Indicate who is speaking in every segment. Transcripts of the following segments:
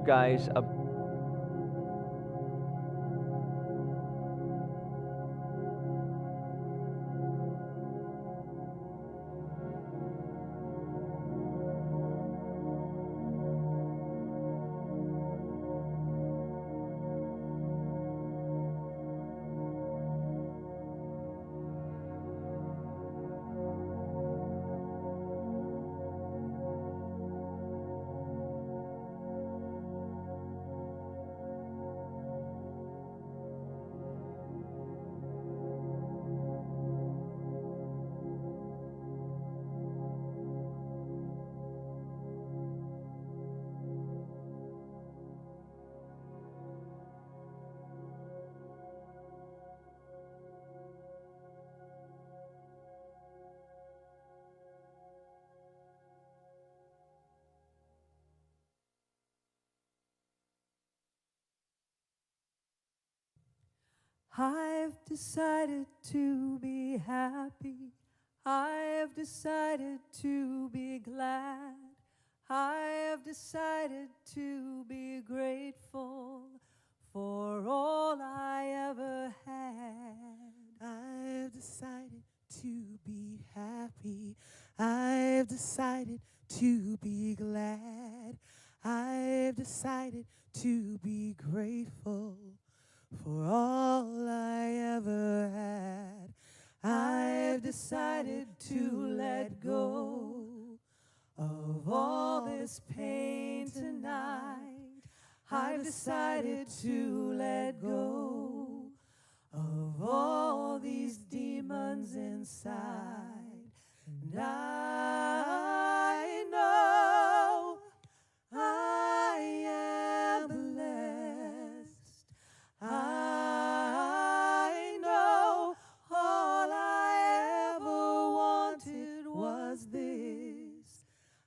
Speaker 1: guys
Speaker 2: I've decided to be happy. I've decided to be glad. I have decided to be grateful for all I ever had.
Speaker 3: I've decided to be happy. I've decided to be glad. I've decided to be grateful for all I ever had. I've decided to let go of all this pain tonight. I've decided to let go of all these demons inside. And I know I am blessed. I know all I ever wanted was this.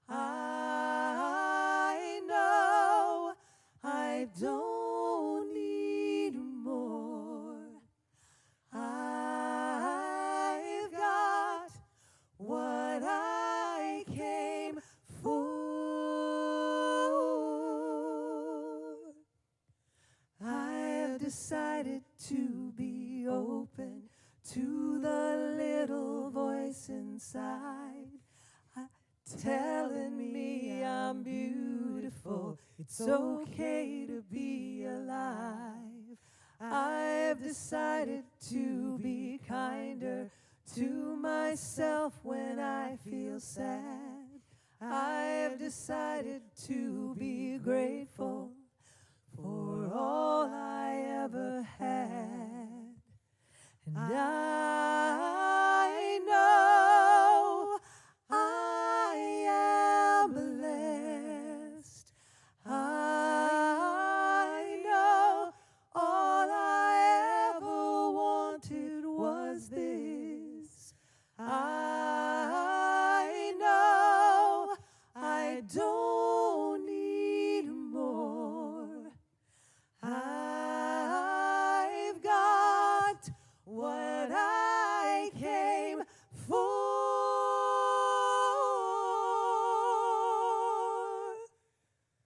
Speaker 3: I know I don't need more. I've got what I came for. I've decided to be open to the little voice inside telling me I'm beautiful. It's okay to be alive. I've decided to be kinder to myself when I feel sad. I've decided to be grateful for all I ever had. And I know I am blessed. I know all I ever wanted was this. I know I don't need more. I've got what I came for.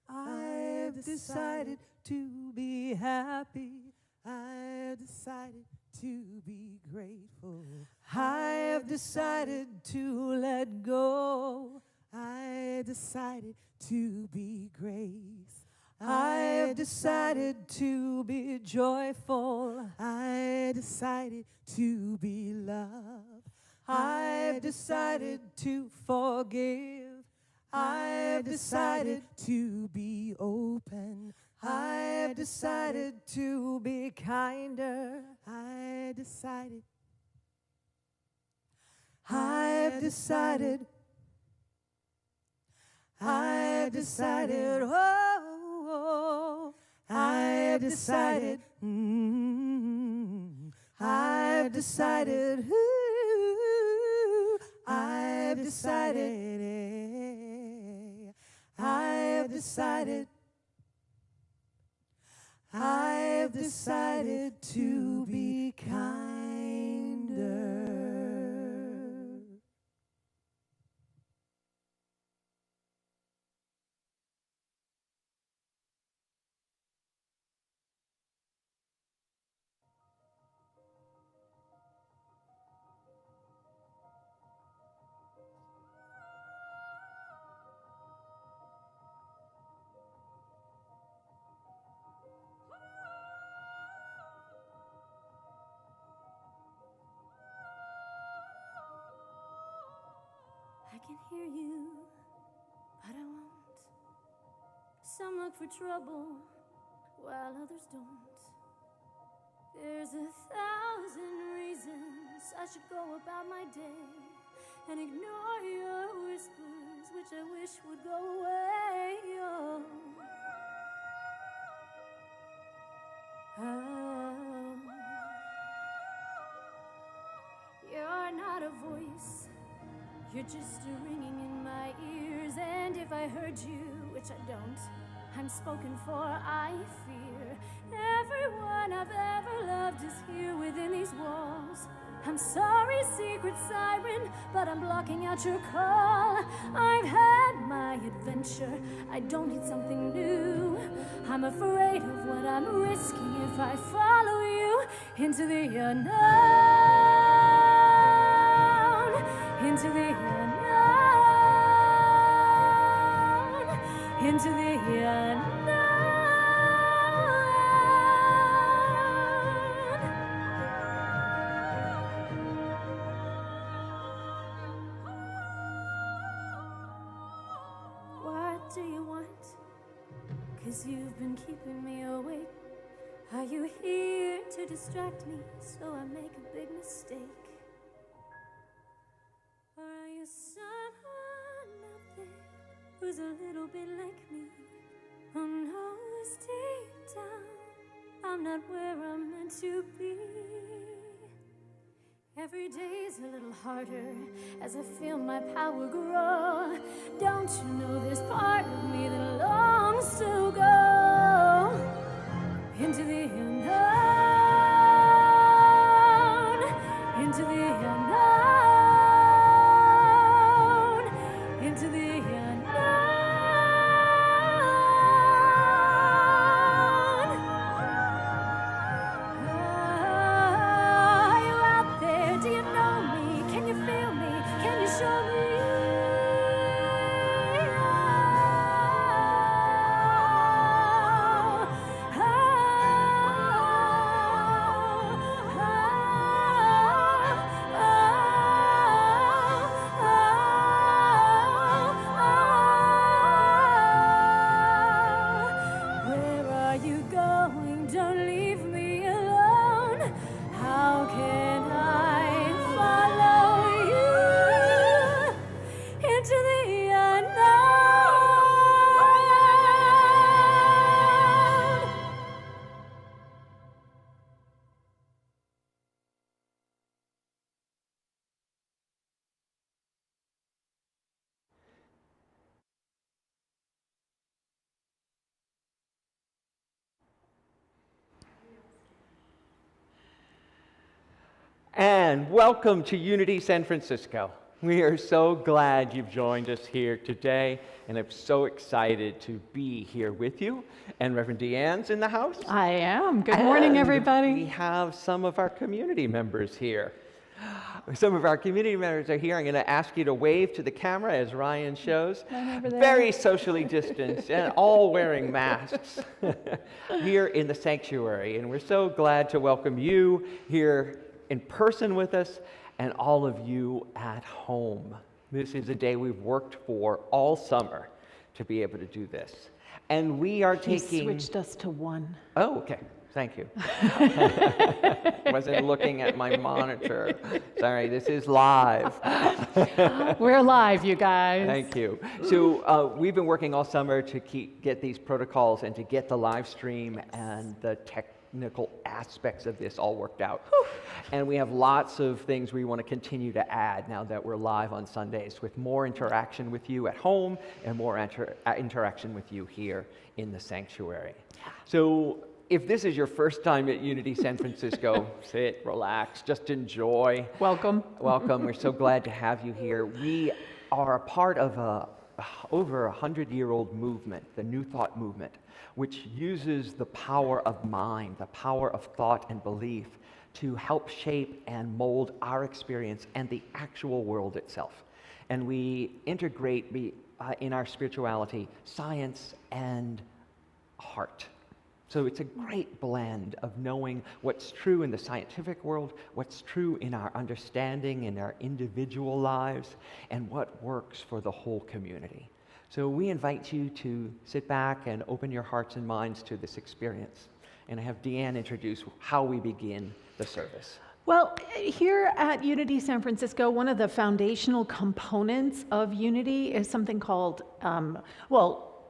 Speaker 3: I've decided to be happy. I've decided to be grateful. I've decided to let go. I decided to be grace. I've decided to be joyful. I decided to be love. I've decided to forgive. I've decided to be open. I've decided to be kinder. I've decided. I've decided. I've decided. Oh, I've decided. I've decided. I've decided. I've decided. I've decided to be kinder.
Speaker 1: can hear you, but I won't. Some look for trouble, while others don't. There's 1,000 reasons I should go about my day and ignore your whispers, which I wish would go away. Oh, you're not a voice, you're just a ringing in my ears. And if I heard you, which I don't, I'm spoken for, I fear. Everyone I've ever loved is here within these walls. I'm sorry, secret siren, but I'm blocking out your call. I've had my adventure, I don't need something new. I'm afraid of what I'm risking if I follow you into the unknown, into the unknown, into the unknown. What do you want? 'Cause you've been keeping me awake. Are you here to distract me so I make a big mistake? Or are you someone out there who's a little bit like me, who knows deep down I'm not where I'm meant to be? Every day's a little harder as I feel my power grow. Don't you know there's part of me that longs to go into the unknown, into the unknown, into the unknown. Are you out there? Do you know me? Can you feel me? Can you show me? Where are you going? Don't leave me alone. How can I follow you into the unknown?
Speaker 4: And welcome to Unity San Francisco. We are so glad you've joined us here today, and I'm so excited to be here with you. And Reverend Deanne's in the house.
Speaker 5: I am. Good morning,
Speaker 4: And
Speaker 5: everybody.
Speaker 4: We have some of our community members here. Some of our community members are here. I'm going to ask you to wave to the camera as Ryan shows.
Speaker 5: Right over there.
Speaker 4: Very socially distanced and all wearing masks here in the sanctuary. And we're so glad to welcome you here in person with us and all of you at home. This is a day we've worked for all summer to be able to do this. And we are
Speaker 5: He
Speaker 4: taking...
Speaker 5: switched us to one.
Speaker 4: Oh, okay. Thank you. Wasn't looking at my monitor. Sorry, this is live.
Speaker 5: We're live, you guys.
Speaker 4: Thank you. So we've been working all summer to get these protocols and to get the live stream and the technical aspects of this all worked out. And we have lots of things we want to continue to add now that we're live on Sundays, with more interaction with you at home and more interaction with you here in the sanctuary. So if this is your first time at Unity San Francisco, sit, relax, just enjoy.
Speaker 5: Welcome.
Speaker 4: Welcome. We're so glad to have you here. We are a part of over 100-year-old movement, the New Thought movement, which uses the power of mind, the power of thought and belief to help shape and mold our experience and the actual world itself. And we integrate in our spirituality science and heart. So it's a great blend of knowing what's true in the scientific world, what's true in our understanding in our individual lives, and what works for the whole community. So we invite you to sit back and open your hearts and minds to this experience. And I have Deanne introduce how we begin the service.
Speaker 5: Well, here at Unity San Francisco, one of the foundational components of Unity is something called,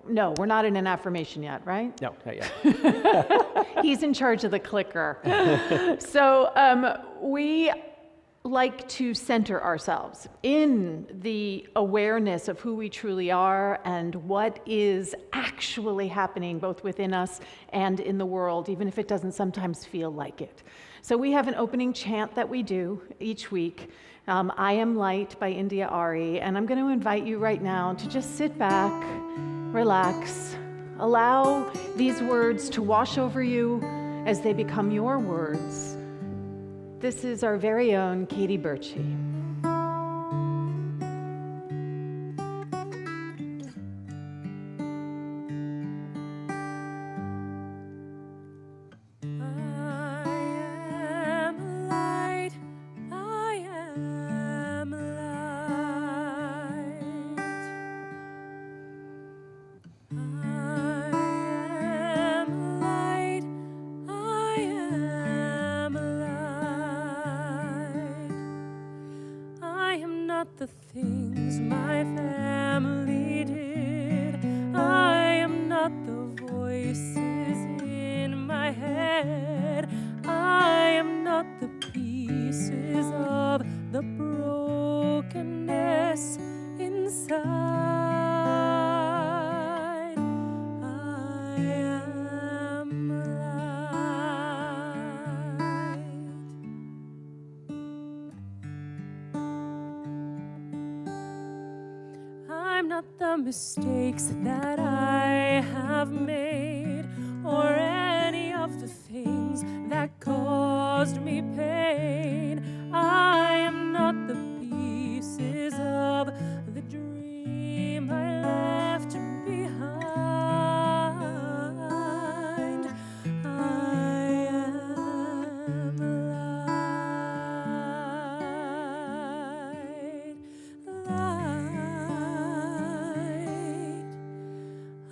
Speaker 5: no, we're not in an affirmation yet, right?
Speaker 4: No, not yet.
Speaker 5: He's in charge of the clicker. So we like to center ourselves in the awareness of who we truly are and what is actually happening both within us and in the world, even if it doesn't sometimes feel like it. So we have an opening chant that we do each week. I Am Light by India Ari, and I'm going to invite you right now to just sit back, relax, allow these words to wash over you as they become your words. This is our very own Katie Birchie.
Speaker 1: The things my family did. I am not the voices in my head. I am not the pieces of the brokenness inside. I am I'm not the mistakes that I have made, or any of the things that caused me pain. I am not the pieces of the dream I left behind.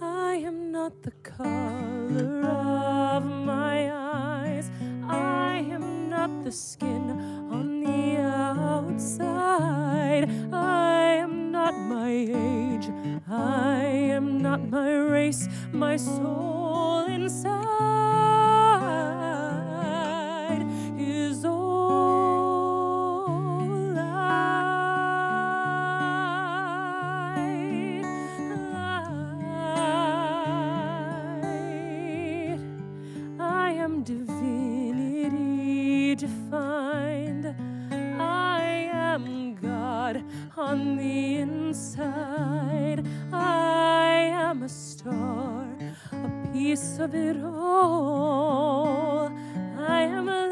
Speaker 1: I am not the color of my eyes. I am not the skin on the outside. I am not my age. I am not my race. My soul inside is all I am divinity defined. I am God on the inside. I am a star, a piece of it all. I am light.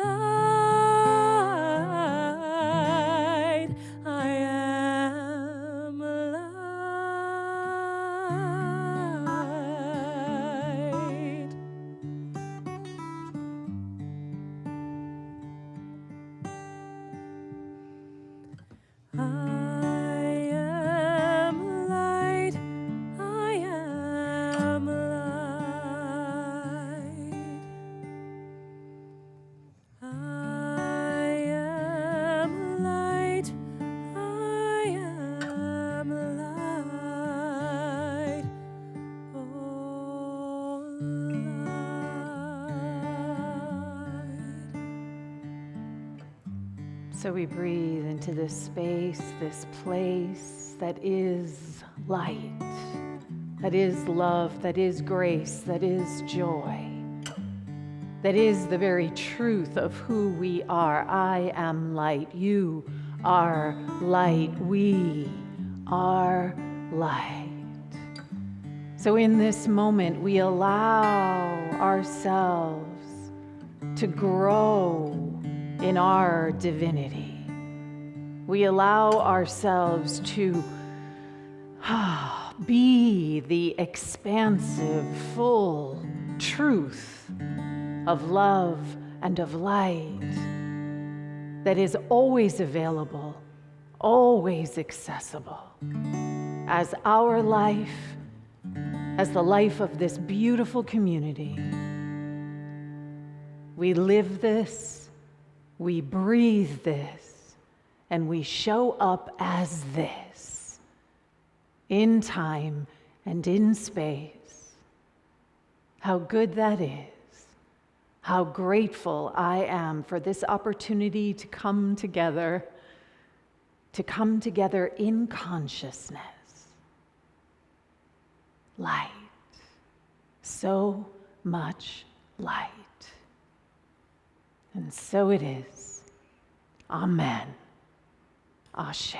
Speaker 1: I am light. I am light. I am light. I am light. I am light. Oh, light.
Speaker 5: So we breathe into this space, this place that is light, that is love, that is grace, that is joy, that is the very truth of who we are. I am light. You are light. We are light. So in this moment, we allow ourselves to grow in our divinity. We allow ourselves to be the expansive, full truth, of love, and of light that is always available, always accessible, as our life, as the life of this beautiful community. We live this, we breathe this, and we show up as this, in time and in space. How good that is. How grateful I am for this opportunity to come together in consciousness. Light. So much light. And so it is. Amen. Ashe.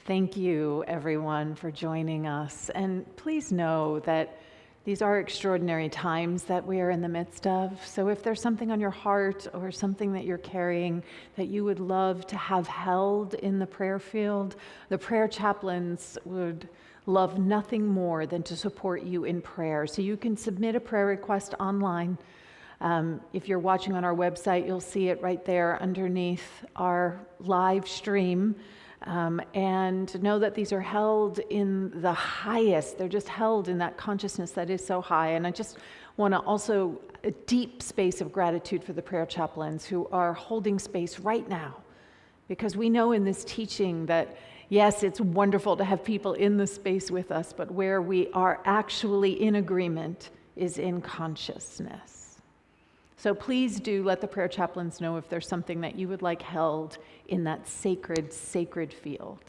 Speaker 5: Thank you, everyone, for joining us. And please know that these are extraordinary times that we are in the midst of. So if there's something on your heart or something that you're carrying that you would love to have held in the prayer field, the prayer chaplains would love nothing more than to support you in prayer. So you can submit a prayer request online. If you're watching on our website, you'll see it right there underneath our live stream. And know that these are held in the highest. They're just held in that consciousness that is so high. And I just want to also a deep space of gratitude for the prayer chaplains who are holding space right now. Because we know in this teaching that, yes, it's wonderful to have people in the space with us, but where we are actually in agreement is in consciousness. So please do let the prayer chaplains know if there's something that you would like held in that sacred, sacred field.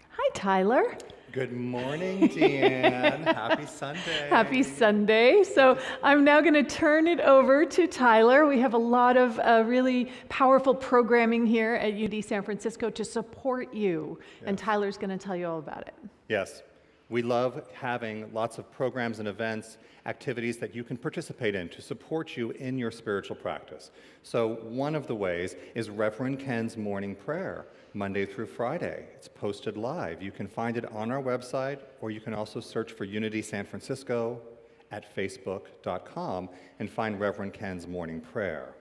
Speaker 5: Hi, Tyler.
Speaker 6: Good morning, Deanne. Happy Sunday.
Speaker 5: Happy Sunday. So I'm now going to turn it over to Tyler. We have a lot of really powerful programming here at UD San Francisco to support you. Yes. And Tyler's going to tell you all about it.
Speaker 6: Yes. We love having lots of programs and events, activities that you can participate in to support you in your spiritual practice. So one of the ways is Reverend Ken's morning prayer, Monday through Friday. It's posted live. You can find it on our website, or you can also search for Unity San Francisco at facebook.com and find Reverend Ken's morning prayer.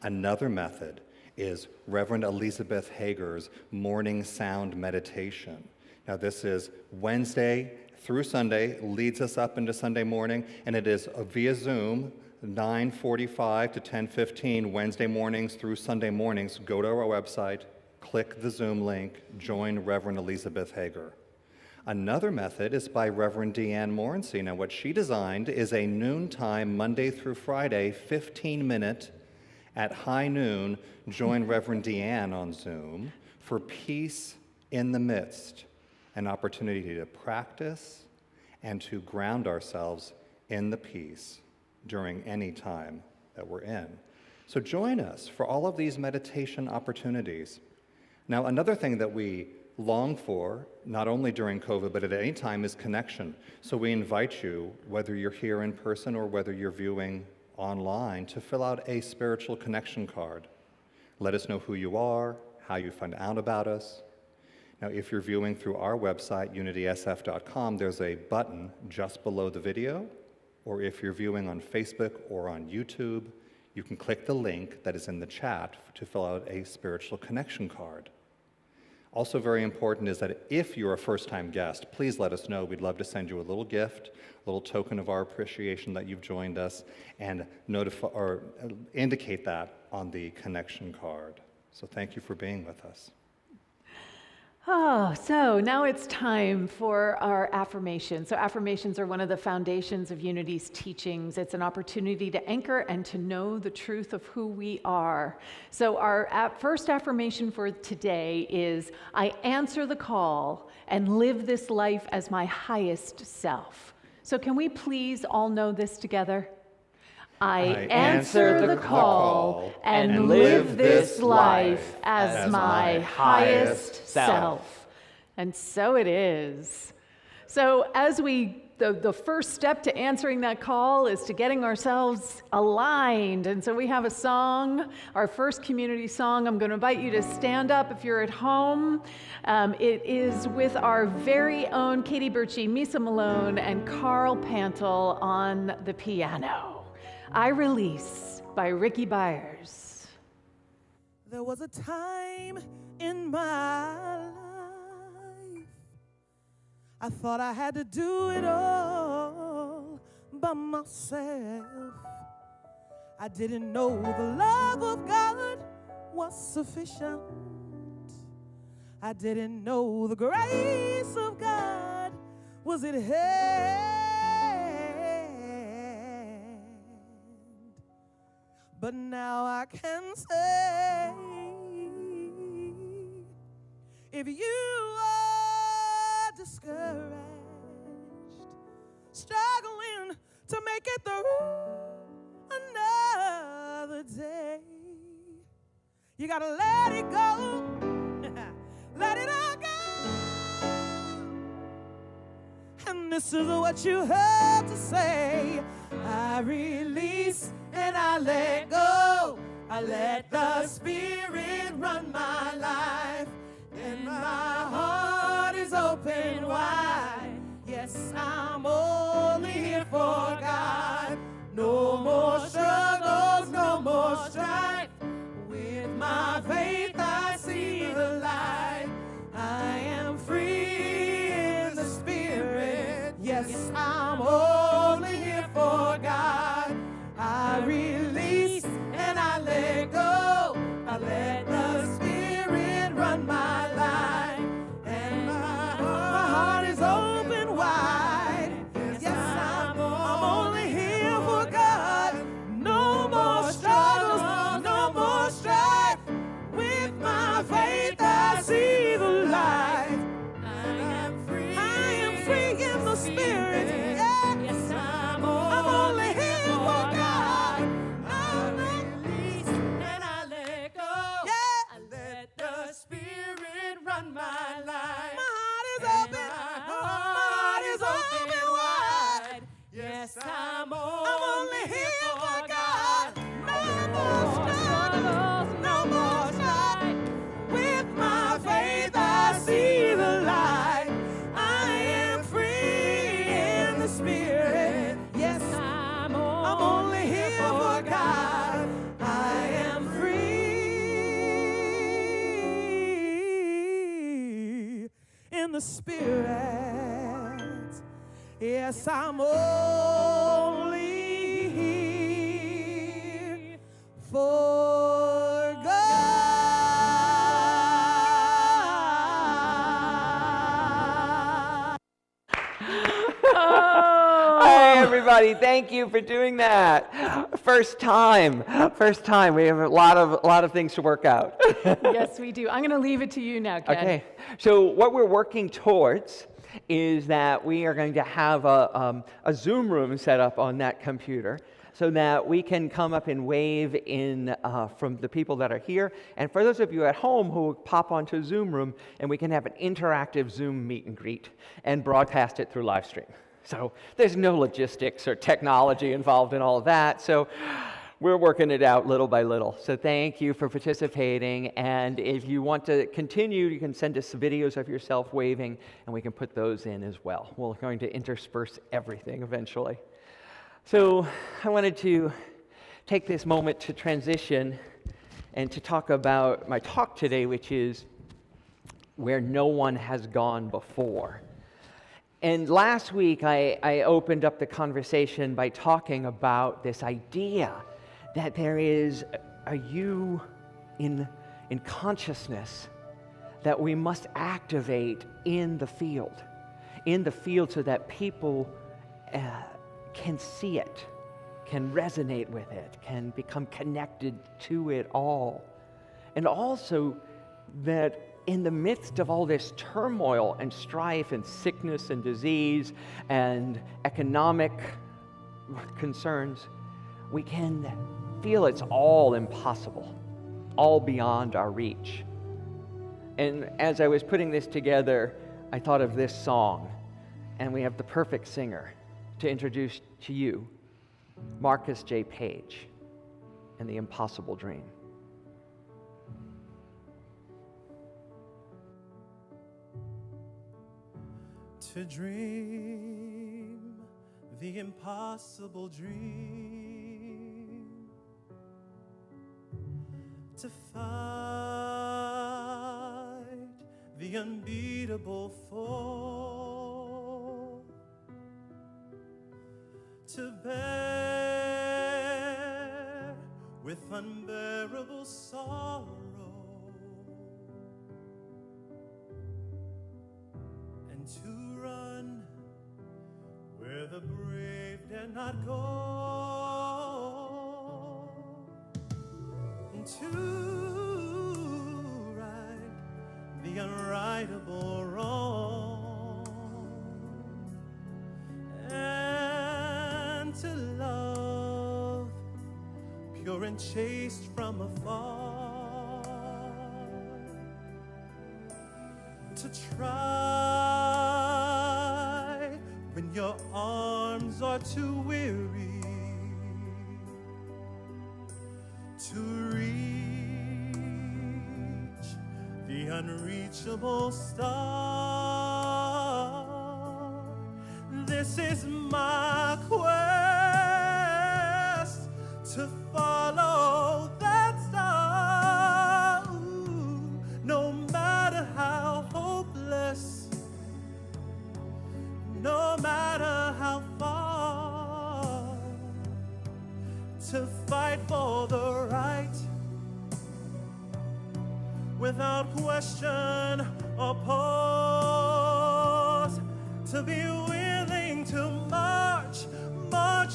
Speaker 6: Another method is Reverend Elizabeth Hager's morning sound meditation. Now this is Wednesday through Sunday, leads us up into Sunday morning, and it is via Zoom, 9:45 to 10:15 Wednesday mornings through Sunday mornings. Go to our website, click the Zoom link, join Reverend Elizabeth Hager. Another method is by Reverend Deanne Morency. Now what she designed is a noontime, Monday through Friday, 15-minute at high noon, join Reverend Deanne on Zoom for peace in the midst. An opportunity to practice and to ground ourselves in the peace during any time that we're in. So join us for all of these meditation opportunities. Now, another thing that we long for, not only during COVID, but at any time, is connection. So we invite you, whether you're here in person or whether you're viewing online, to fill out a spiritual connection card. Let us know who you are, how you find out about us. Now, if you're viewing through our website, unitysf.com, there's a button just below the video, or if you're viewing on Facebook or on YouTube, you can click the link that is in the chat to fill out a spiritual connection card. Also very important is that if you're a first-time guest, please let us know. We'd love to send you a little gift, a little token of our appreciation that you've joined us, and notify or indicate that on the connection card. So thank you for being with us.
Speaker 5: Oh, so now it's time for our affirmations. So affirmations are one of the foundations of Unity's teachings. It's an opportunity to anchor and to know the truth of who we are. So our first affirmation for today is, I answer the call and live this life as my highest self. So can we please all know this together? I answer the call and live this life as my highest self. And so it is. So as we the first step to answering that call is to getting ourselves aligned. And so we have a song, our first community song. I'm going to invite you to stand up if you're at home. It is with our very own Katie Birchie, Misa Malone, and Carl Pantel on the piano. I Release by Ricky Byers.
Speaker 3: There was a time in my life I thought I had to do it all by myself. I didn't know the love of God was sufficient. I didn't know the grace of God was at hand. But now I can say, if you are discouraged, struggling to make it through another day, you gotta let it go. Let it all go. And this is what you have to say. I release and I let go. I let the Spirit run my life. And my heart is open wide. Yes, I'm only here for God. No more struggles, no more strife. With my faith I see the light. I am free in the Spirit. Yes, I'm only here for God. I release and I let go. I let the Spirit run my life. And my heart is open wide. Yes, I'm only here for God. No more struggles, no more strife. With my faith I see the light. I am free in the Spirit. Yes, I'm only here for God. I release and I let go. Yeah. I let the Spirit run my life. My heart is open. My heart is open wide. Yes, I'm only here for God. No more struggles, no more strife. With my faith I see the light. I am free in the Spirit. Yes, I'm only here for God. I am free in the Spirit. Yes, I'm only here for God.
Speaker 4: Hey, everybody, thank you for doing that. First time. We have a lot of things to work out.
Speaker 5: Yes, we do. I'm going to leave it to you now, Ken.
Speaker 4: Okay, so what we're working towards is that we are going to have a Zoom room set up on that computer so that we can come up and wave in from the people that are here. And for those of you at home who pop onto Zoom room, and we can have an interactive Zoom meet and greet and broadcast it through Livestream. So there's no logistics or technology involved in all of that. So we're working it out little by little. So thank you for participating. And if you want to continue, you can send us videos of yourself waving, and we can put those in as well. We're going to intersperse everything eventually. So I wanted to take this moment to transition and to talk about my talk today, which is where no one has gone before. And last week, I opened up the conversation by talking about this idea that there is a you in consciousness that we must activate in the field so that people can see it, can resonate with it, can become connected to it all. And also that in the midst of all this turmoil and strife and sickness and disease and economic concerns, we can feel it's all impossible, all beyond our reach. And as I was putting this together, I thought of this song. And we have the perfect singer to introduce to you Marcus J. Page and the Impossible Dream.
Speaker 3: To dream the impossible dream, to fight the unbeatable foe, to bear with unbearable sorrow, and to run where the brave dare not go, and to right the unrightable wrong, and to love pure and chaste from afar, to try when your arms are too weary, to reach the unreachable star. This is my quest, to follow that star. Ooh, no matter how hopeless, no matter how far, to fight for the right without question or pause, to be willing to march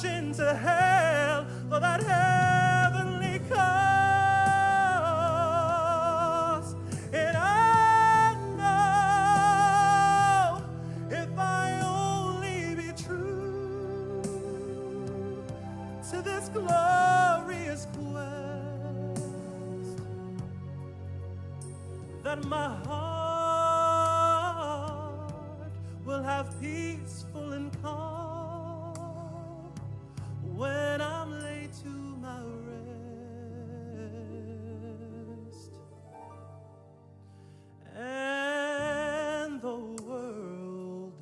Speaker 3: into hell for that heavenly cause. And I know if I only be true to this glorious quest, that my heart will have peaceful and calm when I'm laid to my rest, and the world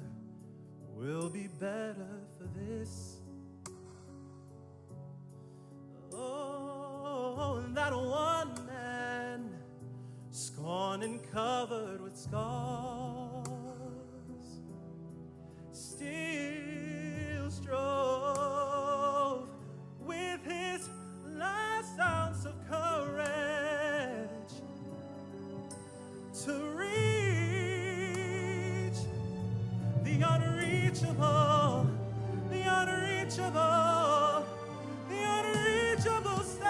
Speaker 3: will be better for this. Oh, and that one man, scorned and covered with scars, still strove with his last ounce of courage to reach the unreachable, the unreachable, the unreachable star.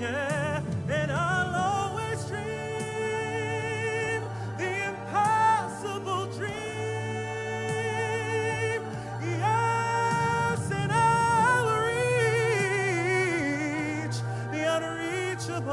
Speaker 3: Yeah, and I'll always dream the impossible dream. Yes, and I'll reach the unreachable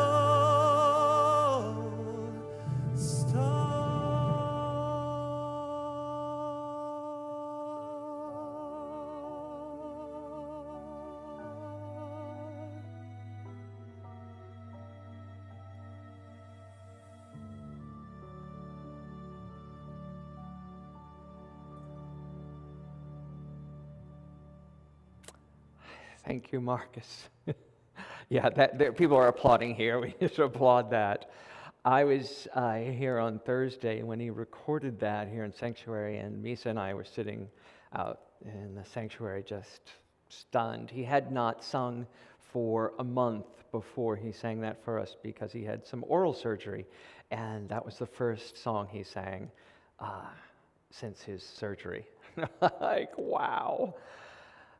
Speaker 4: Thank you, Marcus. Yeah, people are applauding here. We just applaud that. I was here on Thursday when he recorded that here in Sanctuary, and Misa and I were sitting out in the sanctuary just stunned. He had not sung for a month before he sang that for us because he had some oral surgery, and that was the first song he sang since his surgery. Like, wow.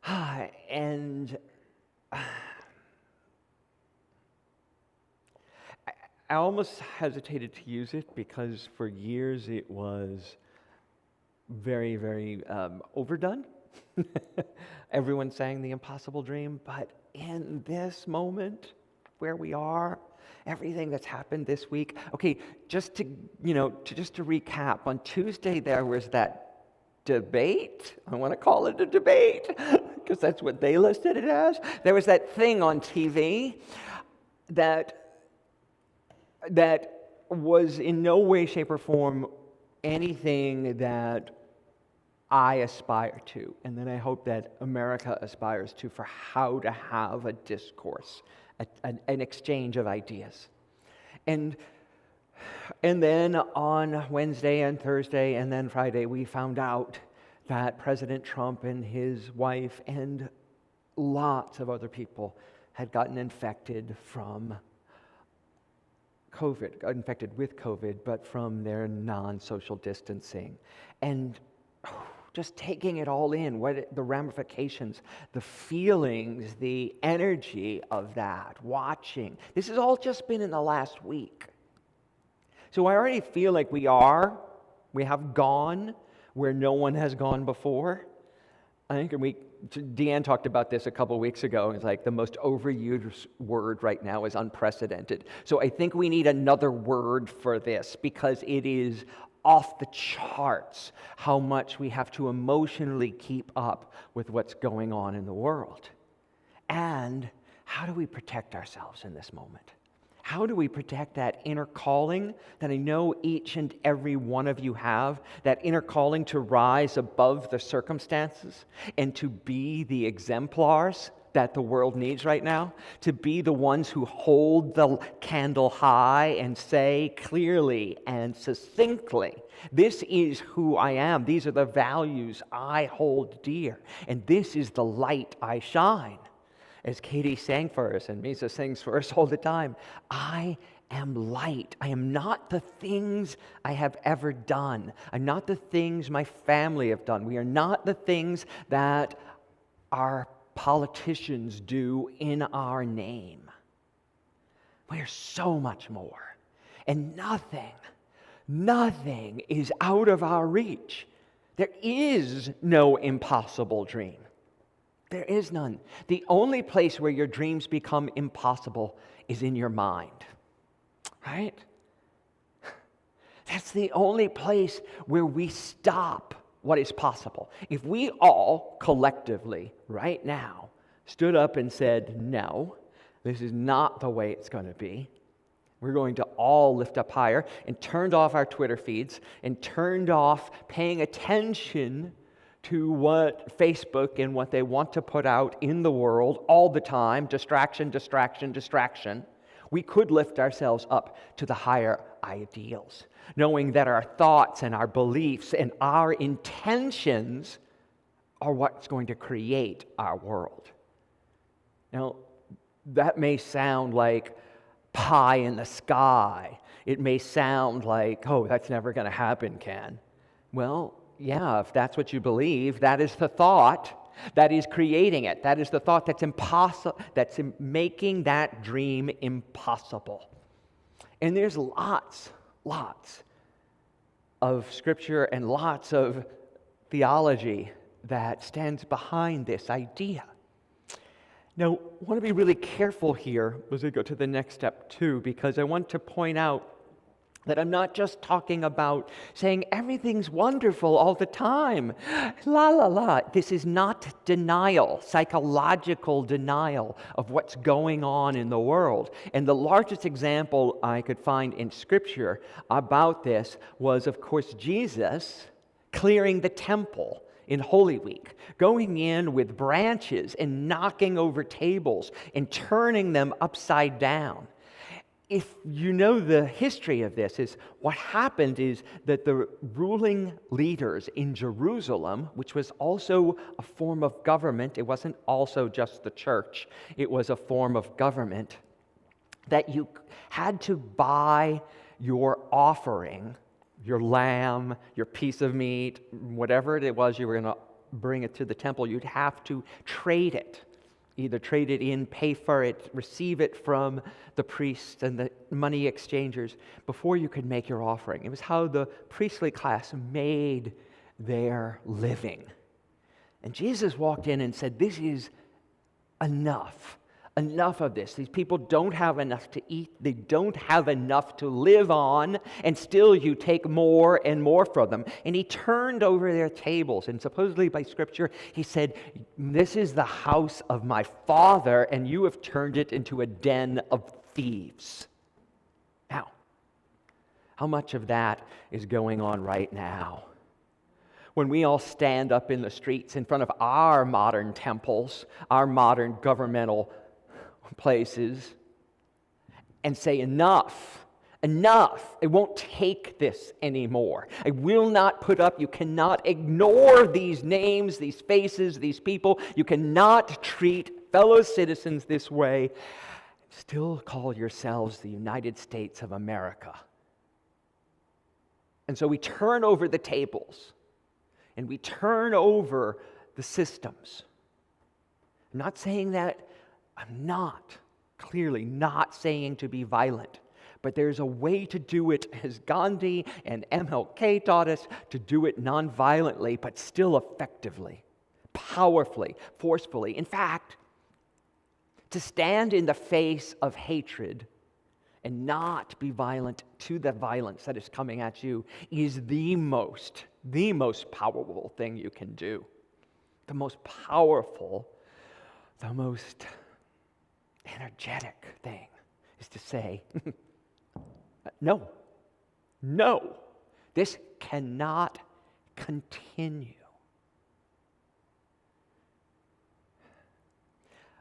Speaker 4: And I almost hesitated to use it because for years it was very, very overdone. Everyone sang the impossible dream, but in this moment where we are, everything that's happened this week. Okay, just to recap, on Tuesday there was that debate. I want to call it a debate because that's what they listed it as. There was that thing on TV that was in no way, shape, or form anything that I aspire to, and that I hope that America aspires to, for how to have a discourse, an exchange of ideas. And then on Wednesday and Thursday and then Friday, we found out that President Trump and his wife and lots of other people had gotten infected from COVID, got infected with COVID, but from their non-social distancing. And just taking it all in, what the ramifications, the feelings, the energy of that, watching. This has all just been in the last week. So I already feel like we have gone where no one has gone before. I think Deanne talked about this a couple weeks ago. It's like the most overused word right now is unprecedented. So I think we need another word for this because it is off the charts how much we have to emotionally keep up with what's going on in the world. And how do we protect ourselves in this moment? How do we protect that inner calling that I know each and every one of you have, that inner calling to rise above the circumstances and to be the exemplars that the world needs right now, to be the ones who hold the candle high and say clearly and succinctly, this is who I am, these are the values I hold dear, and this is the light I shine. As Katie sang for us, and Misa sings for us all the time, I am light. I am not the things I have ever done. I'm not the things my family have done. We are not the things that our politicians do in our name. We are so much more. And nothing is out of our reach. There is no impossible dream. There is none. The only place where your dreams become impossible is in your mind. Right? That's the only place where we stop what is possible. If we all collectively, right now, stood up and said, no, this is not the way it's going to be, we're going to all lift up higher, and turned off our Twitter feeds, and turned off paying attention to what Facebook and what they want to put out in the world all the time, distraction, distraction, distraction, we could lift ourselves up to the higher ideals, knowing that our thoughts and our beliefs and our intentions are what's going to create our world. Now, that may sound like pie in the sky. It may sound like, oh, that's never going to happen, Ken. Well, yeah, if that's what you believe, that is the thought that is creating it. That is the thought that's impossible, that's making that dream impossible. And there's lots of scripture and lots of theology that stands behind this idea. Now, I want to be really careful here as we go to the next step too, because I want to point out that I'm not just talking about saying everything's wonderful all the time. La, la, la. This is not denial, psychological denial of what's going on in the world. And the largest example I could find in Scripture about this was, of course, Jesus clearing the temple in Holy Week, going in with branches and knocking over tables and turning them upside down. If you know the history of this, is what happened is that the ruling leaders in Jerusalem, which was also a form of government, it wasn't also just the church, it was a form of government, that you had to buy your offering, your lamb, your piece of meat, whatever it was you were going to bring it to the temple, you'd have to trade it. Either trade it in, pay for it, receive it from the priests and the money exchangers before you could make your offering. It was how the priestly class made their living. And Jesus walked in and said, this is enough. Enough of this. These people don't have enough to eat. They don't have enough to live on. And still you take more and more from them. And he turned over their tables. And supposedly by Scripture, he said, this is the house of my Father, and you have turned it into a den of thieves. Now, how much of that is going on right now? When we all stand up in the streets in front of our modern temples, our modern governmental places, and say, enough, enough. I won't take this anymore. I will not put up. You cannot ignore these names, these faces, these people. You cannot treat fellow citizens this way. Still call yourselves the United States of America. And so we turn over the tables. And we turn over the systems. I'm not saying that, clearly not saying to be violent. But there's a way to do it, as Gandhi and MLK taught us, to do it non-violently, but still effectively, powerfully, forcefully. In fact, to stand in the face of hatred and not be violent to the violence that is coming at you is the most powerful thing you can do. The most powerful, the most energetic thing is to say, no, this cannot continue.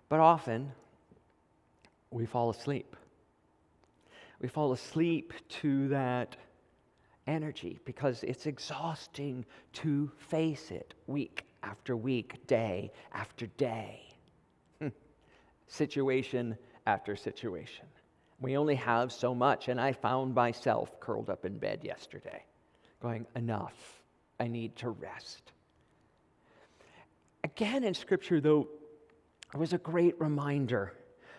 Speaker 4: But often, we fall asleep. We fall asleep to that energy because it's exhausting to face it week after week, day after day, situation after situation. We only have so much, and I found myself curled up in bed yesterday going, enough, I need to rest. Again in Scripture, though, it was a great reminder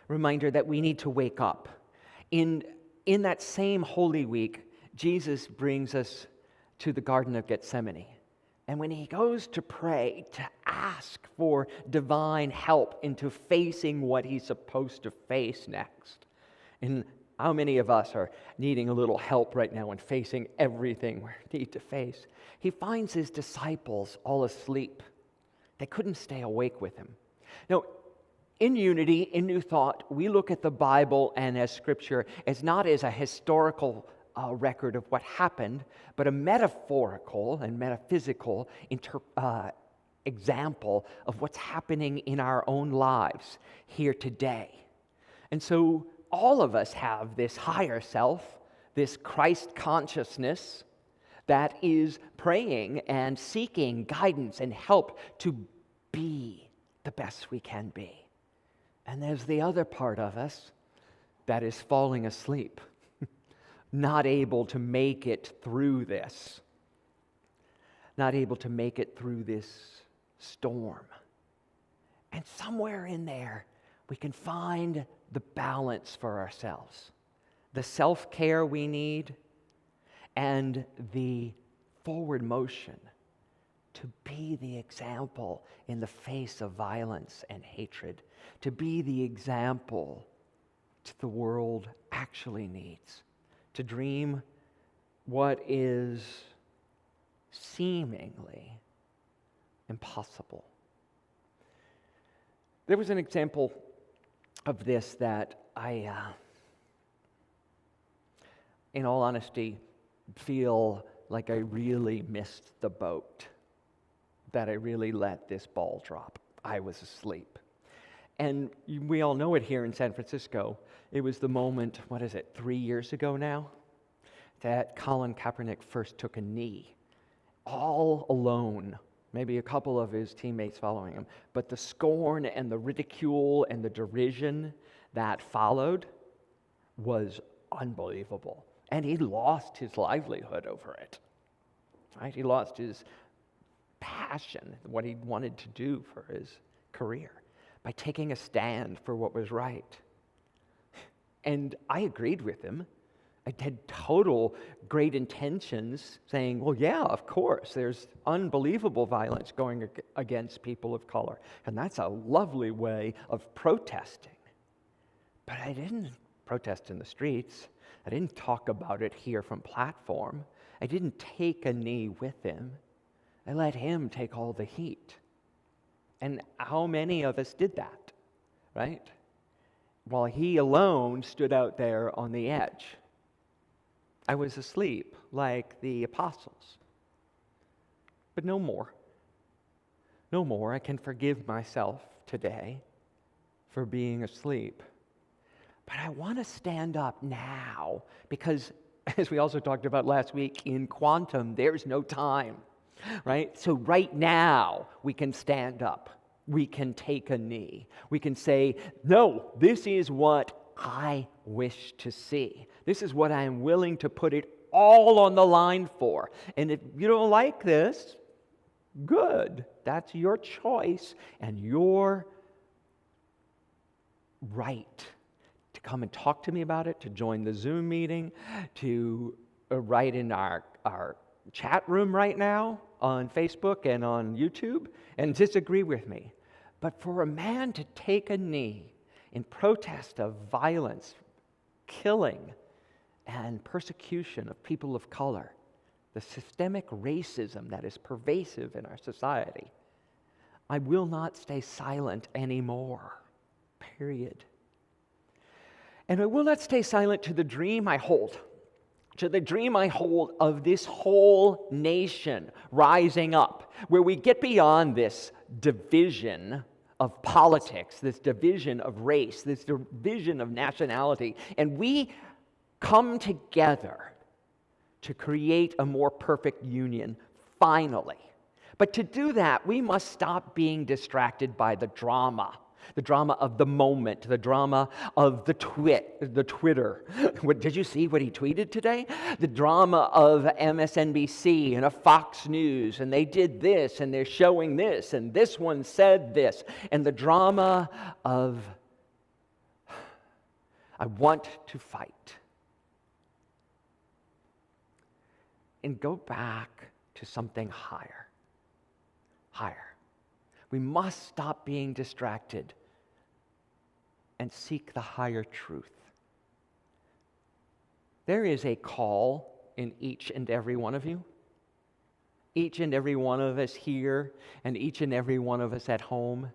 Speaker 4: that we need to wake up. In that same Holy Week, Jesus brings us to the Garden of Gethsemane. And when he goes to pray, to ask for divine help into facing what he's supposed to face next. And how many of us are needing a little help right now in facing everything we need to face? He finds his disciples all asleep. They couldn't stay awake with him. Now, in Unity, in New Thought, we look at the Bible and as Scripture as not as a historical record of what happened, but a metaphorical and metaphysical example of what's happening in our own lives here today. And so all of us have this higher self, this Christ consciousness that is praying and seeking guidance and help to be the best we can be. And there's the other part of us that is falling asleep, not able to make it through this, not able to make it through this storm. And somewhere in there, we can find the balance for ourselves, the self-care we need, and the forward motion to be the example in the face of violence and hatred, to be the example that the world actually needs, to dream what is seemingly impossible. There was an example of this that I, in all honesty, feel like I really missed the boat, that I really let this ball drop. I was asleep. And we all know it here in San Francisco. It was the moment, 3 years ago now, that Colin Kaepernick first took a knee, all alone, maybe a couple of his teammates following him. But the scorn and the ridicule and the derision that followed was unbelievable. And he lost his livelihood over it. Right? He lost his passion, what he wanted to do for his career, by taking a stand for what was right. And I agreed with him. I had total great intentions, saying, well, yeah, of course, there's unbelievable violence going against people of color, and that's a lovely way of protesting. But I didn't protest in the streets. I didn't talk about it here from platform. I didn't take a knee with him. I let him take all the heat. And how many of us did that, right? While he alone stood out there on the edge. I was asleep like the apostles. But no more. No more. I can forgive myself today for being asleep. But I want to stand up now because, as we also talked about last week, in quantum, there's no time, right? So right now, we can stand up. We can take a knee. We can say, no, this is what I wish to see. This is what I am willing to put it all on the line for. And if you don't like this, good. That's your choice and your right to come and talk to me about it, to join the Zoom meeting, to write in our chat room right now on Facebook and on YouTube and disagree with me. But for a man to take a knee in protest of violence, killing, and persecution of people of color, the systemic racism that is pervasive in our society, I will not stay silent anymore. Period. And I will not stay silent to the dream I hold. To the dream I hold of this whole nation rising up, where we get beyond this division of politics, this division of race, this division of nationality, and we come together to create a more perfect union, finally. But to do that, we must stop being distracted by the drama of the moment, the drama of the Twitter. Did you see what he tweeted today? The drama of MSNBC and of Fox News, and they did this, and they're showing this, and this one said this, and the drama of, I want to fight. And go back to something higher. Higher. We must stop being distracted and seek the higher truth. There is a call in each and every one of you. Each and every one of us here and each and every one of us at home.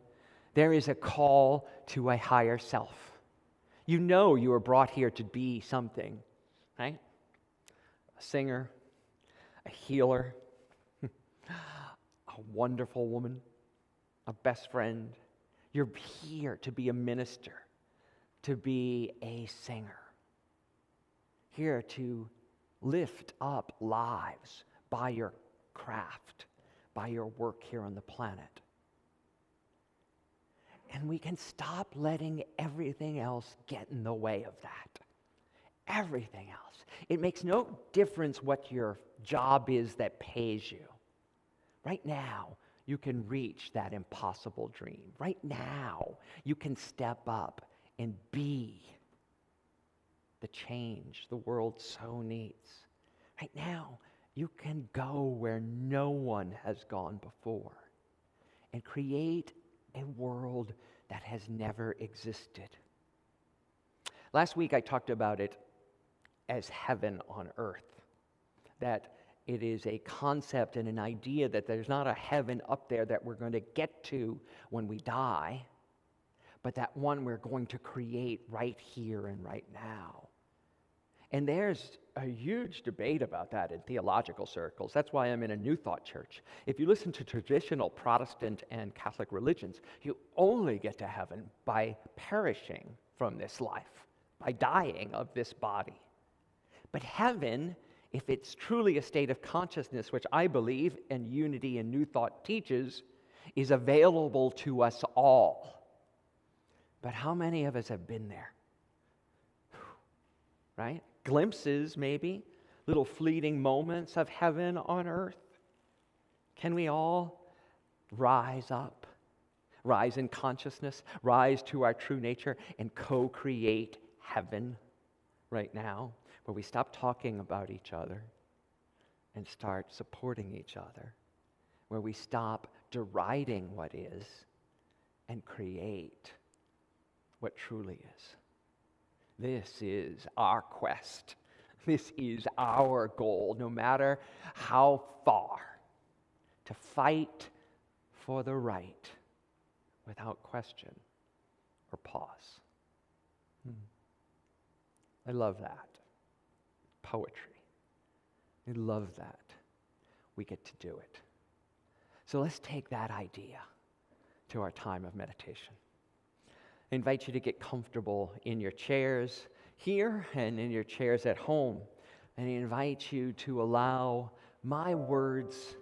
Speaker 4: There is a call to a higher self. You know you were brought here to be something, right? A singer, a healer, a wonderful woman, a best friend. You're here to be a minister, to be a singer, here to lift up lives by your craft, by your work here on the planet. And we can stop letting everything else get in the way of that. Everything else. It makes no difference what your job is that pays you. Right now, you can reach that impossible dream. Right now, you can step up and be the change the world so needs. Right now, you can go where no one has gone before and create a world that has never existed. Last week, I talked about it as heaven on earth, that it is a concept and an idea that there's not a heaven up there that we're going to get to when we die, but that one we're going to create right here and right now. And there's a huge debate about that in theological circles. That's why I'm in a New Thought church. If you listen to traditional Protestant and Catholic religions, you only get to heaven by perishing from this life, by dying of this body. But heaven, if it's truly a state of consciousness, which I believe and Unity and New Thought teaches, is available to us all. But how many of us have been there? Right? Glimpses, maybe, little fleeting moments of heaven on earth. Can we all rise up, rise in consciousness, rise to our true nature, and co-create heaven right now, where we stop talking about each other and start supporting each other, where we stop deriding what is and create what truly is. This is our quest. This is our goal, no matter how far, to fight for the right without question or pause. I love that. Poetry. I love that. We get to do it. So let's take that idea to our time of meditation. I invite you to get comfortable in your chairs here and in your chairs at home. And I invite you to allow my words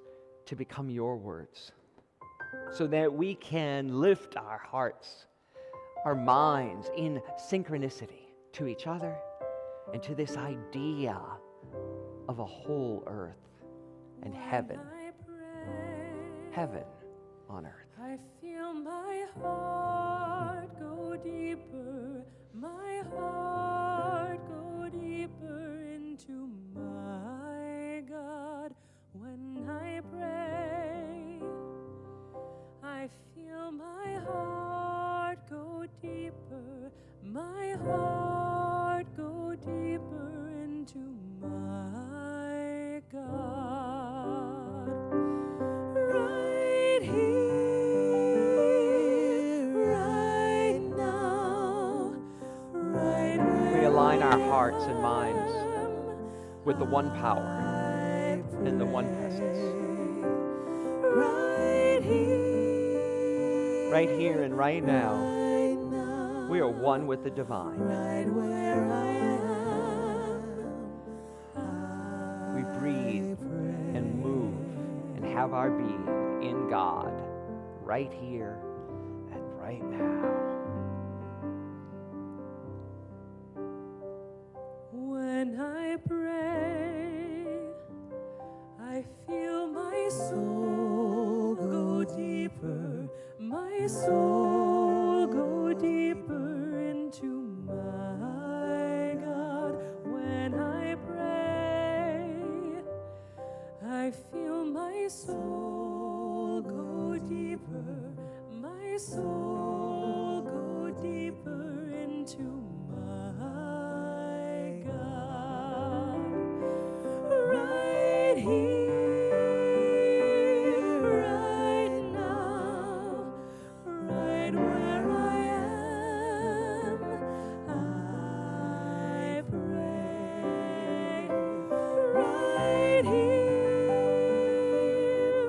Speaker 4: to become your words, so that we can lift our hearts, our minds in synchronicity to each other and to this idea of a whole earth and heaven. Heaven on earth.
Speaker 2: I feel my heart go deeper, my heart go deeper into my God. When I pray, I feel my heart go deeper, my heart go deeper into my God. Right here, right now, right where
Speaker 4: We align our
Speaker 2: I
Speaker 4: hearts and minds
Speaker 2: am,
Speaker 4: with the one power and the one presence. Right here and right now, we are one with the divine.
Speaker 2: Right where I am,
Speaker 4: We breathe and move and have our being in God right here and right now.
Speaker 2: when I pray, I feel my soul go deeper, my soul go deeper into my God. When I pray, I feel my soul go deeper, my soul go deeper into my God. Right here, right now, right where I am, I pray. Right here,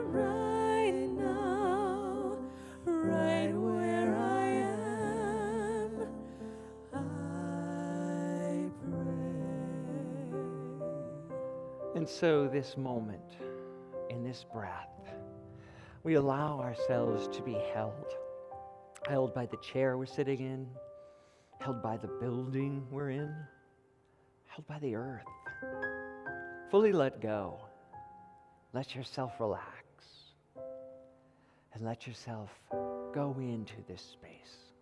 Speaker 2: right now, right where I am, I pray.
Speaker 4: And so this moment, in this breath, we allow ourselves to be held by the chair we're sitting in, held by the building we're in, held by the earth. Fully let go. Let yourself relax. And let yourself go into this space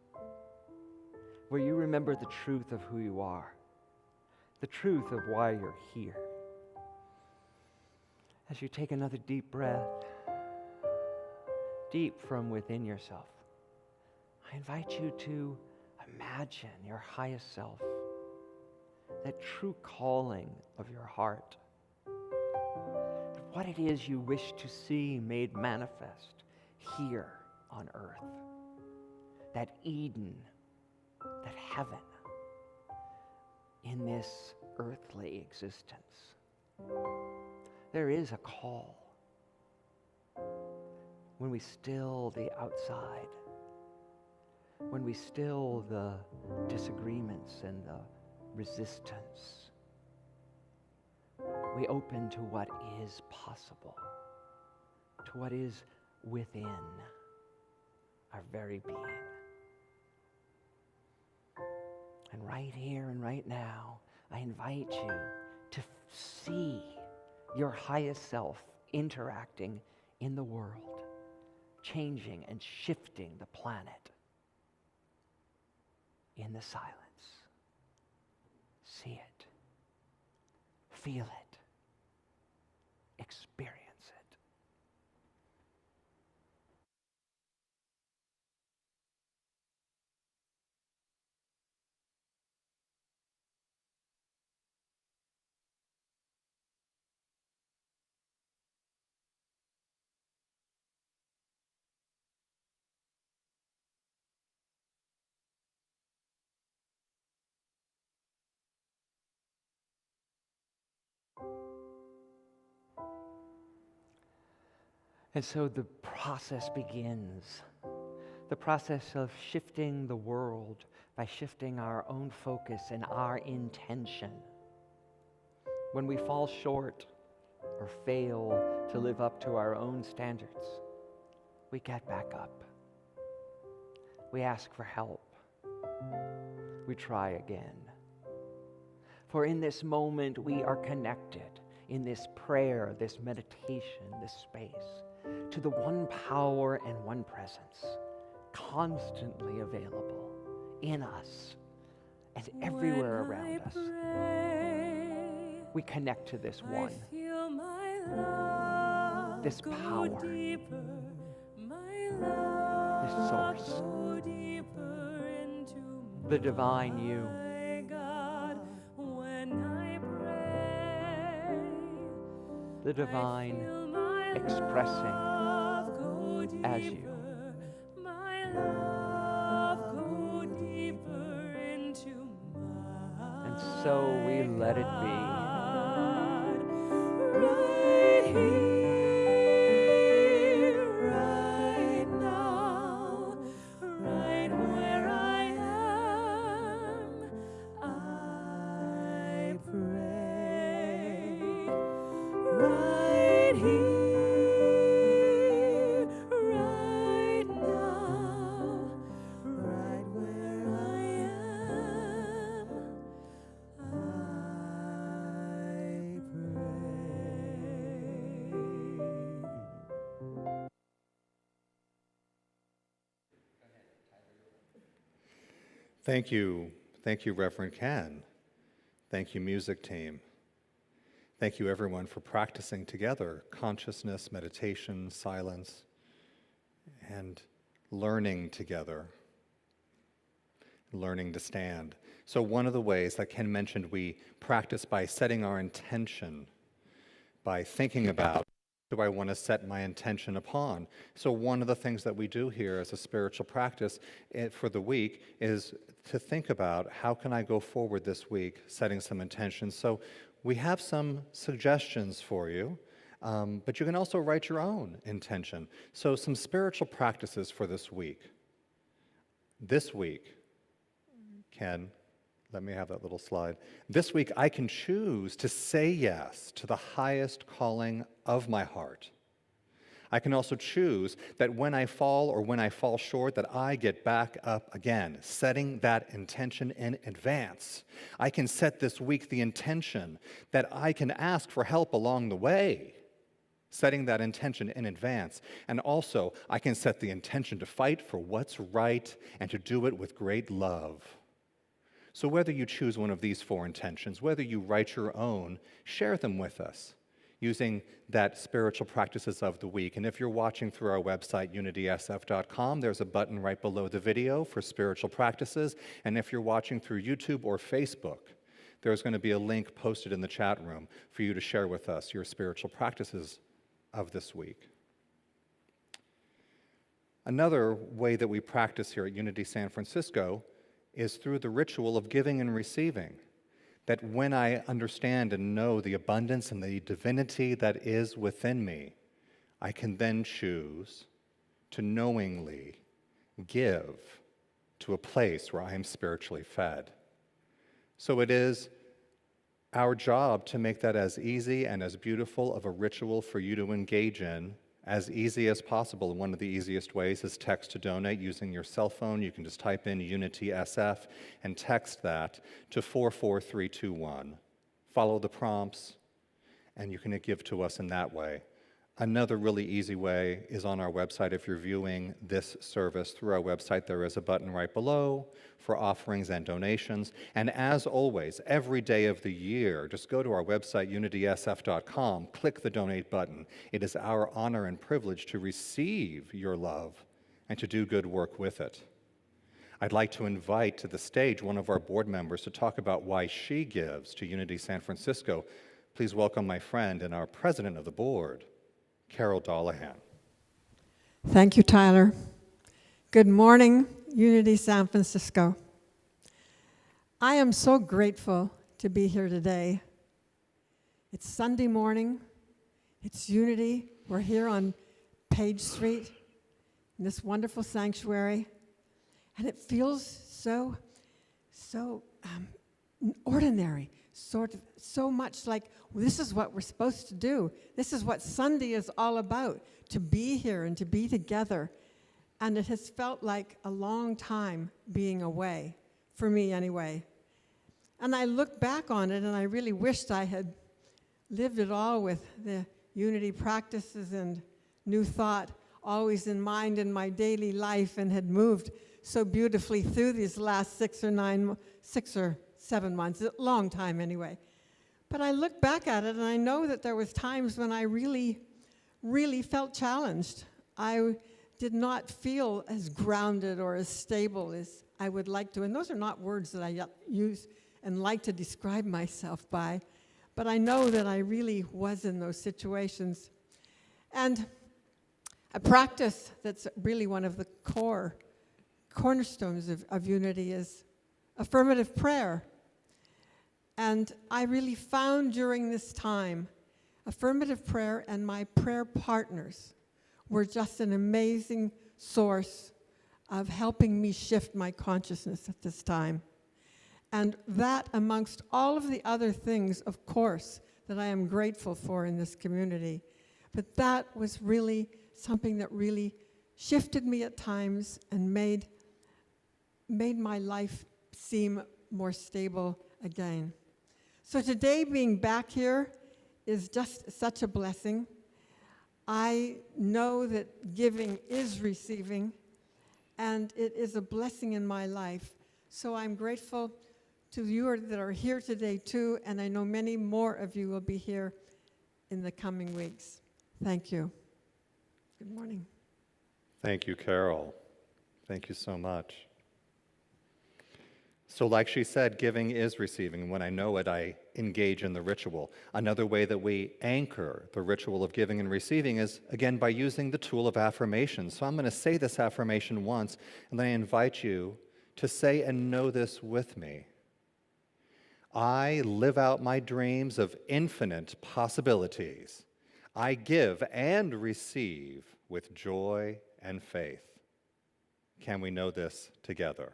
Speaker 4: where you remember the truth of who you are, the truth of why you're here. As you take another deep breath, deep from within yourself, I invite you to imagine your highest self, that true calling of your heart, what it is you wish to see made manifest here on earth, that Eden, that heaven in this earthly existence. There is a call when we still the outside, when we still the disagreements and the resistance. We open to what is possible, to what is within our very being. And right here and right now, I invite you to see your highest self interacting in the world, changing and shifting the planet in the silence. See it, feel it, experience it. And so the process begins. The process of shifting the world by shifting our own focus and our intention. When we fall short or fail to live up to our own standards, we get back up. We ask for help. We try again. For in this moment, we are connected in this prayer, this meditation, this space, to the one power and one presence, constantly available in us and everywhere around us. We connect to this one, this power, this source, the divine you. The divine expressing as you. And so we let it be.
Speaker 2: Right here, right now, right where I am, I pray. Right here, right now, right where I am, I pray.
Speaker 6: Thank you. Thank you, Reverend Ken. Thank you, music team. Thank you, everyone, for practicing together consciousness, meditation, silence, and learning together, learning to stand. So one of the ways that Ken mentioned we practice by setting our intention, by thinking about, do I want to set my intention upon? So one of the things that we do here as a spiritual practice for the week is to think about, how can I go forward this week setting some intentions? So we have some suggestions for you, but you can also write your own intention. So some spiritual practices for this week. This week, Ken, let me have that little slide. This week, I can choose to say yes to the highest calling of my heart. I can also choose that when I fall or when I fall short, that I get back up again, setting that intention in advance. I can set this week the intention that I can ask for help along the way, setting that intention in advance. And also, I can set the intention to fight for what's right and to do it with great love. So whether you choose one of these four intentions, whether you write your own, share them with us using that spiritual practices of the week. And if you're watching through our website, unitysf.com, there's a button right below the video for spiritual practices. And if you're watching through YouTube or Facebook, there's going to be a link posted in the chat room for you to share with us your spiritual practices of this week. Another way that we practice here at Unity San Francisco is through the ritual of giving and receiving. That when I understand and know the abundance and the divinity that is within me, I can then choose to knowingly give to a place where I am spiritually fed. So it is our job to make that as easy and as beautiful of a ritual for you to engage in as easy as possible. And one of the easiest ways is text to donate using your cell phone. You can just type in Unity SF and text that to 44321. Follow the prompts, and you can give to us in that way. Another really easy way is on our website. If you're viewing this service through our website, there is a button right below for offerings and donations. And as always, every day of the year, just go to our website, unitysf.com, click the donate button. It is our honor and privilege to receive your love and to do good work with it. I'd like to invite to the stage one of our board members to talk about why she gives to Unity San Francisco. Please welcome my friend and our president of the board, Carol Dollahan.
Speaker 2: Thank you, Tyler. Good morning, Unity San Francisco. I am so grateful to be here today. It's Sunday morning. It's Unity. We're here on Page Street in this wonderful sanctuary. And it feels so ordinary, so much like this is what we're supposed to do. This is what Sunday is all about, to be here and to be together. And it has felt like a long time being away, for me anyway. And I look back on it and I really wished I had lived it all with the Unity practices and New Thought always in mind in my daily life, and had moved so beautifully through these last 6 or 7 months, a long time anyway. But I look back at it and I know that there was times when I really, really felt challenged. I did not feel as grounded or as stable as I would like to. And those are not words that I use and like to describe myself by, but I know that I really was in those situations. And a practice that's really one of the cornerstones of Unity is affirmative prayer. And I really found during this time, affirmative prayer and my prayer partners were just an amazing source of helping me shift my consciousness at this time. And that, amongst all of the other things, of course, that I am grateful for in this community, but that was really something that really shifted me at times and made my life seem more stable again. So today, being back here is just such a blessing. I know that giving is receiving, and it is a blessing in my life. So I'm grateful to you that are here today too, and I know many more of you will be here in the coming weeks. Thank you. Good morning.
Speaker 6: Thank you, Carol. Thank you so much. So like she said, giving is receiving. When I know it, I engage in the ritual. Another way that we anchor the ritual of giving and receiving is, again, by using the tool of affirmation. So I'm going to say this affirmation once, and then I invite you to say and know this with me. I live out my dreams of infinite possibilities. I give and receive with joy and faith. Can we know this together?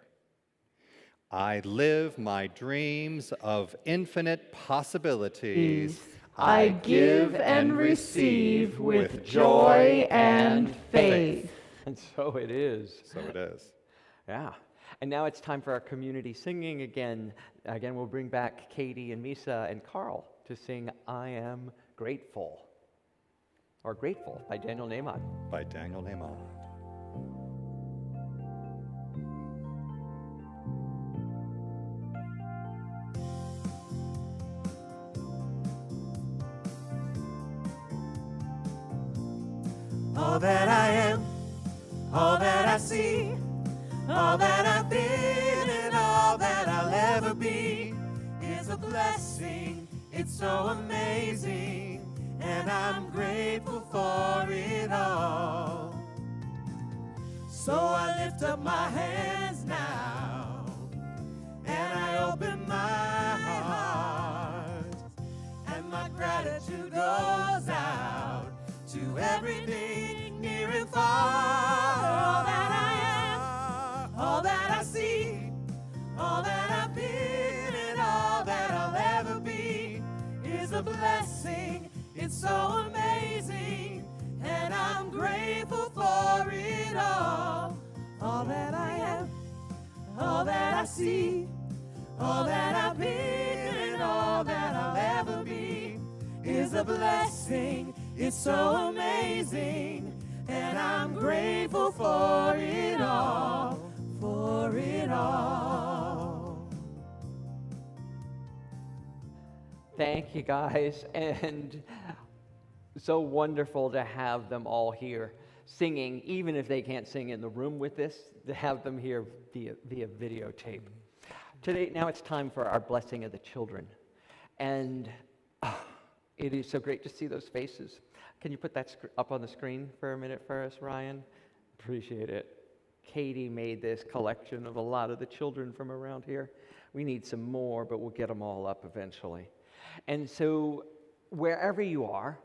Speaker 6: I live my dreams of infinite possibilities.
Speaker 5: I give and receive with joy and faith.
Speaker 4: And so it is.
Speaker 6: So it is.
Speaker 4: Yeah. And now it's time for our community singing again. Again, we'll bring back Katie and Misa and Carl to sing I Am Grateful. Or Grateful by Daniel Nahmod.
Speaker 6: By Daniel Nahmod.
Speaker 3: All that I am, all that I see, all that I've been and all that I'll ever be is a blessing. It's so amazing, and I'm grateful for it all. So I lift up my hands now, and I open my heart, and my gratitude goes out to everything near and far. All that I am, all that I see, all that I've been and all that I'll ever be is a blessing. It's so amazing, and I'm grateful for it all. All that I am, all that I see, all that I've been and all that I'll ever be is a blessing. It's so amazing, and I'm grateful for it all, for it all.
Speaker 4: Thank you, guys, and so wonderful to have them all here singing, even if they can't sing in the room with us, to have them here via videotape. Today, now it's time for our blessing of the children, and it is so great to see those faces. Can you put that up on the screen for a minute for us, Ryan? Appreciate it. Katie made this collection of a lot of the children from around here. We need some more, but we'll get them all up eventually. And so wherever you are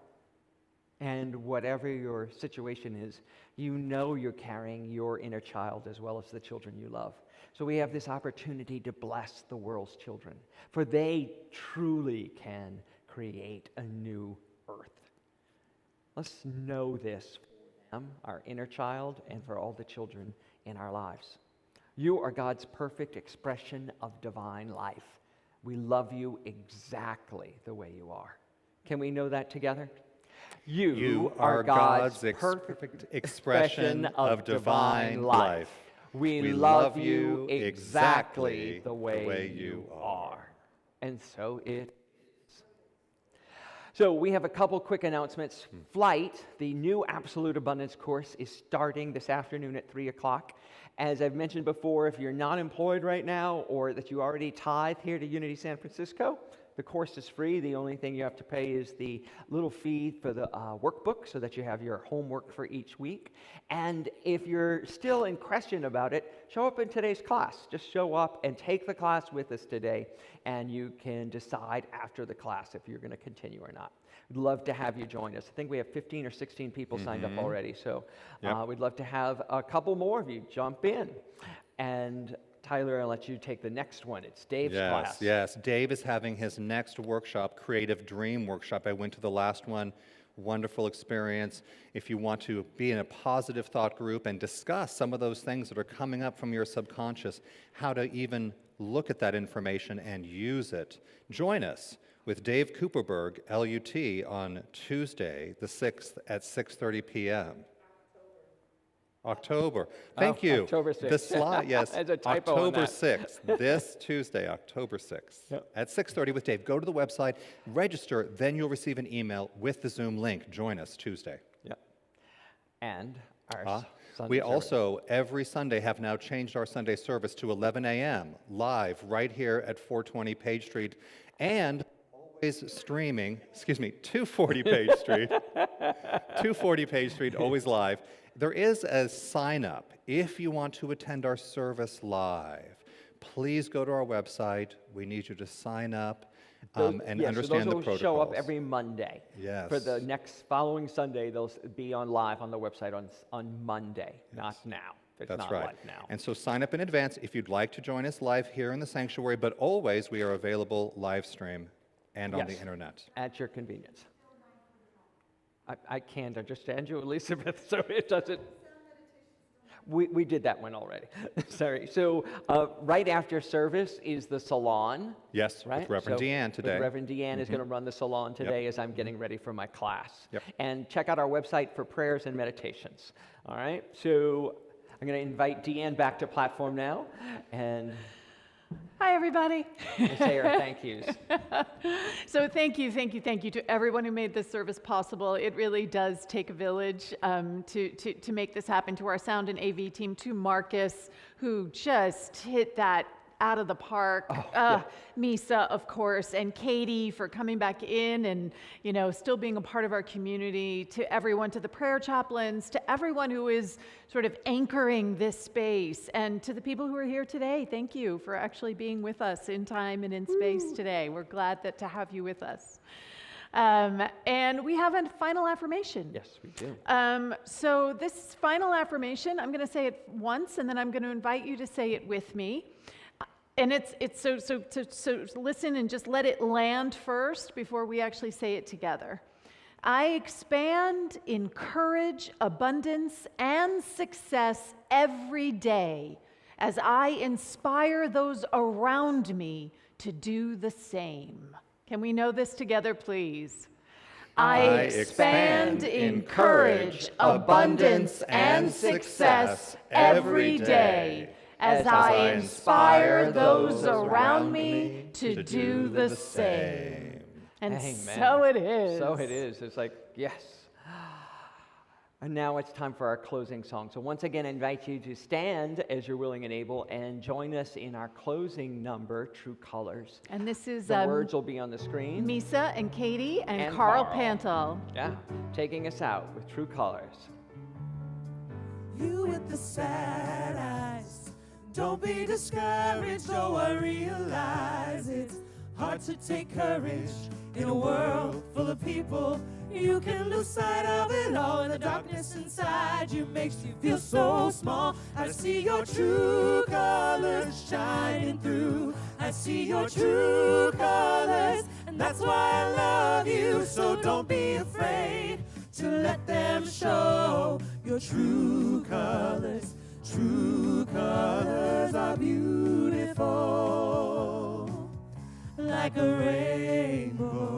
Speaker 4: and whatever your situation is, you know you're carrying your inner child as well as the children you love. So we have this opportunity to bless the world's children, for they truly can create a new earth. Let's know this for them, our inner child, and for all the children in our lives. You are God's perfect expression of divine life. We love you exactly the way you are. Can we know that together?
Speaker 6: You are God's perfect expression of divine life.
Speaker 4: We love you exactly the way you are. And so it is. So we have a couple quick announcements. Flight, the new Absolute Abundance course, is starting this afternoon at 3 o'clock. As I've mentioned before, if you're not employed right now or that you already tithe here to Unity San Francisco, the course is free. The only thing you have to pay is the little fee for the workbook so that you have your homework for each week. And if you're still in question about it, show up in today's class. Just show up and take the class with us today, and you can decide after the class if you're going to continue or not. We'd love to have you join us. I think we have 15 or 16 people signed up already, so we'd love to have a couple more of you jump in. And Tyler, I'll let you take the next one. It's Dave's class.
Speaker 6: Yes, Dave is having his next workshop, Creative Dream Workshop. I went to the last one. Wonderful experience. If you want to be in a positive thought group and discuss some of those things that are coming up from your subconscious, how to even look at that information and use it, join us with Dave Cooperberg, LUT, on Tuesday, the 6th at 6:30 p.m. October. Thank you.
Speaker 4: October 6th.
Speaker 6: The slide, yes.
Speaker 4: There's a typo on
Speaker 6: October
Speaker 4: that.
Speaker 6: 6th. This Tuesday, October 6th, at 6:30 with Dave. Go to the website, register, then you'll receive an email with the Zoom link. Join us Tuesday.
Speaker 4: Yep. And our Sunday
Speaker 6: We
Speaker 4: service.
Speaker 6: also, every Sunday, have now changed our Sunday service to 11 a.m. live right here at 420 Page Street, and always streaming, 240 Page Street, 240 Page Street, always live. There is a sign-up if you want to attend our service live. Please go to our website. We need you to sign up and understand the protocols.
Speaker 4: Those will show up every Monday.
Speaker 6: Yes.
Speaker 4: For the next following Sunday, they'll be on live on the website on Monday, not now. It's
Speaker 6: That's
Speaker 4: not
Speaker 6: right.
Speaker 4: live now.
Speaker 6: And so sign up in advance if you'd like to join us live here in the sanctuary, but always we are available live stream and on the internet.
Speaker 4: At your convenience. I can't understand you, Elizabeth, so it doesn't. We did that one already. Sorry. So right after service is the salon.
Speaker 6: Yes,
Speaker 4: right?
Speaker 6: with Reverend Deanne today.
Speaker 4: With Reverend Deanne is going to run the salon today as I'm getting ready for my class.
Speaker 6: Yep.
Speaker 4: And check out our website for prayers and meditations. All right. So I'm going to invite Deanne back to platform now, and
Speaker 5: Hi, everybody.
Speaker 4: say our thank yous.
Speaker 5: So thank you to everyone who made this service possible. It really does take a village to make this happen. To our sound and AV team, to Marcus, who just hit that out of the park. Misa, of course, and Katie for coming back in and, still being a part of our community. To everyone, to the prayer chaplains, to everyone who is sort of anchoring this space, and to the people who are here today. Thank you for actually being with us in time and in space today. We're glad to have you with us. And we have a final affirmation.
Speaker 4: Yes, we do.
Speaker 5: So this final affirmation, I'm going to say it once, and then I'm going to invite you to say it with me. And it's so listen and just let it land first before we actually say it together. I expand in courage, abundance, and success every day as I inspire those around me to do the same. Can we know this together, please? I expand in courage, abundance, and success every day as I inspire those around me to do the same. And
Speaker 4: Amen.
Speaker 5: so it is.
Speaker 4: So it is. It's like, yes. And now it's time for our closing song. So once again, I invite you to stand as you're willing and able and join us in our closing number, True Colors.
Speaker 5: And this is
Speaker 4: The words will be on the screen.
Speaker 5: Misa and Katie and,
Speaker 4: And
Speaker 5: Carl
Speaker 4: Carl.
Speaker 5: Pantel.
Speaker 4: Yeah, taking us out with True Colors.
Speaker 3: You with the sad eyes, don't be discouraged, though I realize it's hard to take courage in a world full of people. You can lose sight of it all, and the darkness inside you makes you feel so small. I see your true colors shining through. I see your true colors, and that's why I love you. So don't be afraid to let them show your true colors. True colors are beautiful, like a rainbow.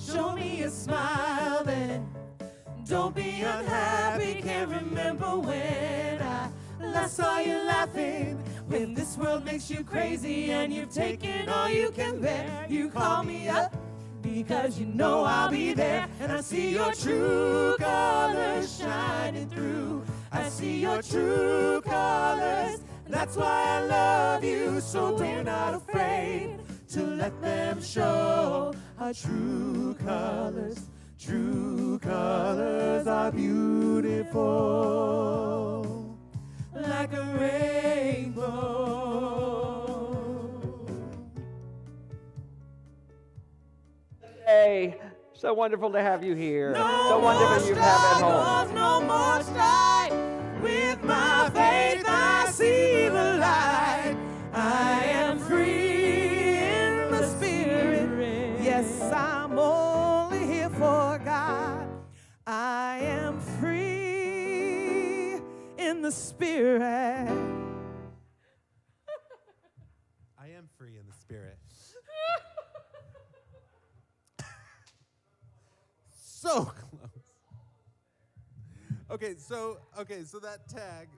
Speaker 3: Show me a smile then, don't be unhappy. Can't remember when I last saw you laughing. When this world makes you crazy and you've taken all you can bear, you call me up because you know I'll be there. And I see your true colors shining through. I see your true colors, and that's why I love you. So we're not afraid to let them show our true colors. True colors are beautiful, like a rainbow.
Speaker 4: Hey, so wonderful to have you here. So wonderful you have at home.
Speaker 3: No more strife. With my faith I see the light. I am free in the spirit. Yes, I'm only here for God. I am free in the spirit.
Speaker 7: I am free in the spirit. So close. Okay, so that tag